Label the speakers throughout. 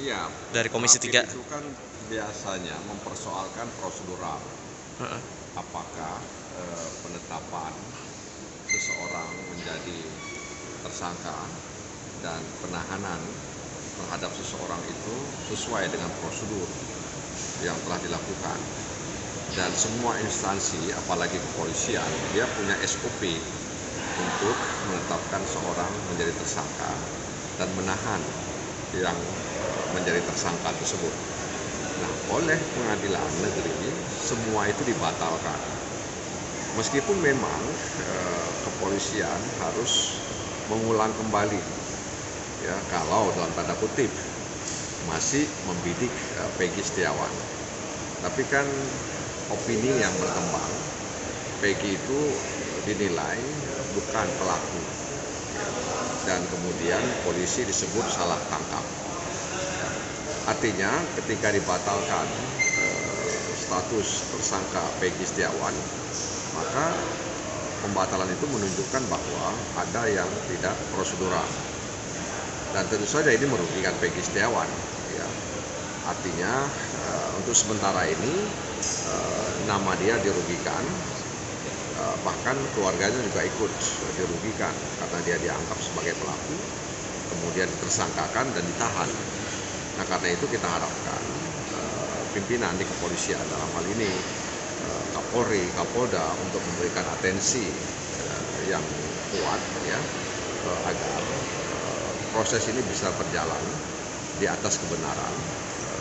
Speaker 1: Iya,
Speaker 2: dari Komisi 3?
Speaker 1: itu kan biasanya mempersoalkan prosedural.
Speaker 2: Heeh.
Speaker 1: Apakah penetapan seseorang menjadi tersangka dan penahanan terhadap seseorang itu sesuai dengan prosedur yang telah dilakukan. Dan semua instansi, apalagi kepolisian, dia punya SOP untuk menetapkan seorang menjadi tersangka dan menahan yang menjadi tersangka tersebut. Nah, oleh pengadilan negeri semua itu dibatalkan. Meskipun memang kepolisian harus mengulang kembali, ya kalau dalam tanda kutip masih membidik Peggy Setiawan. Tapi kan opini yang berkembang, Peggy itu dinilai bukan pelaku, dan kemudian polisi disebut salah tangkap. Artinya ketika dibatalkan status tersangka Peggy Setiawan, maka pembatalan itu menunjukkan bahwa ada yang tidak prosedural. Dan tentu saja ini merugikan Peggy Setiawan. Ya. Artinya untuk sementara ini nama dia dirugikan, bahkan keluarganya juga ikut dirugikan karena dia dianggap sebagai pelaku, kemudian tersangkakan dan ditahan. Nah, karena itu kita harapkan pimpinan di kepolisian dalam hal ini Kapolri, Kapolda untuk memberikan atensi yang kuat, ya, agar proses ini bisa berjalan di atas kebenaran,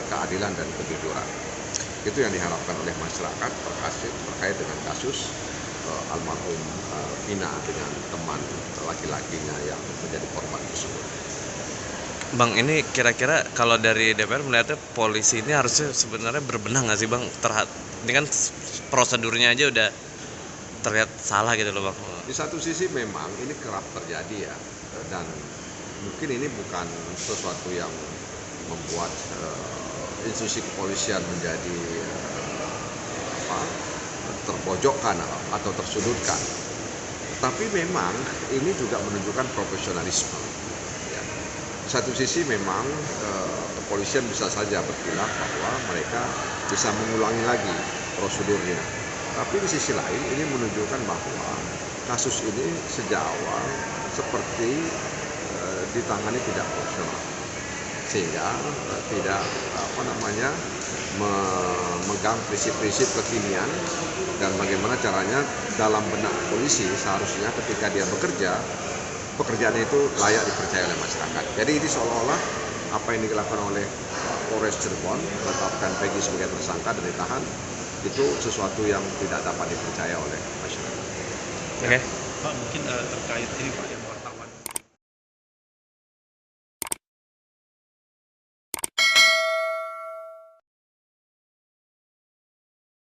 Speaker 1: keadilan dan kejujuran. Itu yang diharapkan oleh masyarakat terkait dengan kasus almarhum Vina dengan teman laki-lakinya yang menjadi korban tersebut.
Speaker 2: Bang, ini kira-kira kalau dari DPR melihatnya polisi ini harusnya sebenarnya berbenah nggak sih Bang? Ini kan prosedurnya aja udah terlihat salah gitu loh Bang.
Speaker 1: Di satu sisi memang ini kerap terjadi ya, dan mungkin ini bukan sesuatu yang membuat institusi kepolisian menjadi terpojokkan atau tersudutkan. Tapi memang ini juga menunjukkan profesionalisme. Ya. Satu sisi memang kepolisian bisa saja berkilah bahwa mereka bisa mengulangi lagi prosedurnya. Tapi di sisi lain ini menunjukkan bahwa kasus ini sejak awal seperti ditangani tidak profesional, sehingga tidak memegang prinsip-prinsip kekinian dan bagaimana caranya dalam benak polisi seharusnya ketika dia bekerja, pekerjaannya itu layak dipercaya oleh masyarakat. Jadi ini seolah-olah apa yang dilakukan oleh Polres Cirebon menetapkan Peggy sebagai tersangka dan ditahan itu sesuatu yang tidak dapat dipercaya oleh masyarakat.
Speaker 2: Oke.
Speaker 3: Pak, mungkin terkait ini Pak,